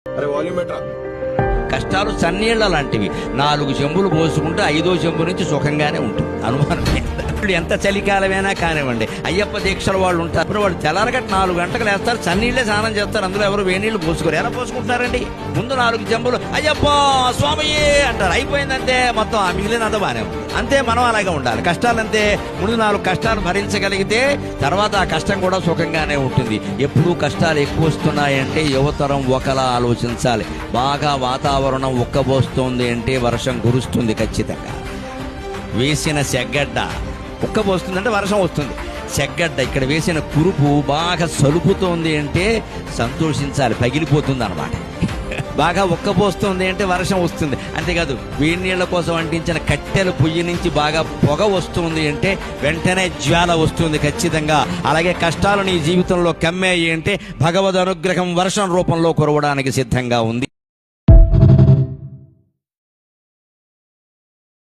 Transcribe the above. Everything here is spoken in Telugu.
అరే వాల్యూమ్ ఎట్రా. కష్టాలు చన్నీళ్ల లాంటివి. 4 చెంబులు పోసుకుంటే 5వ చెంబు నుంచి సుఖంగానే ఉంటుంది, అనుమానం లేదు. ఎంత చలికాలమైనా కానివ్వండి, అయ్యప్ప దీక్షల వాళ్ళు ఉంటారు, వాళ్ళు తెల్లారగట్ట 4 గంటలకు లేస్తారు, చన్నీళ్లే స్నానం చేస్తారు, అందులో ఎవరు వేనీళ్ళు పోసుకోరు. ఎలా పోసుకుంటారండి? ముందు 4 చెంబులు అయ్యప్ప స్వామియే అంటారు, అయిపోయిందంతే, మొత్తం ఆ మిగిలినంత బానే ఉంది. అంతే, మనం అలాగే ఉండాలి. కష్టాలంతే, ముందు 4 కష్టాలు భరించగలిగితే తర్వాత ఆ కష్టం కూడా సుఖంగానే ఉంటుంది. ఎప్పుడూ కష్టాలు ఎక్కువ వస్తున్నాయంటే యువతరం ఒకలా ఆలోచించాలి. బాగా వాతావరణం ఉక్కబోస్తోంది అంటే వర్షం కురుస్తుంది ఖచ్చితంగా. వేసిన సెగ్గడ్డ ఉక్కబోస్తుందంటే వర్షం వస్తుంది. సెగ్గడ్డ ఇక్కడ వేసిన కురుపు బాగా సలుపుతోంది అంటే సంతోషించాలి, పగిలిపోతుంది అన్నమాట. బాగా ఉక్కబోస్తుంది అంటే వర్షం వస్తుంది. అంతేకాదు, వేడి నీళ్ల కోసం అంటించిన కట్టెల పొయ్యి నుంచి బాగా పొగ వస్తుంది అంటే వెంటనే జ్వాల వస్తుంది ఖచ్చితంగా. అలాగే కష్టాలు నీ జీవితంలో కమ్మాయి అంటే భగవద్ అనుగ్రహం వర్షం రూపంలో కురవడానికి సిద్ధంగా ఉంది.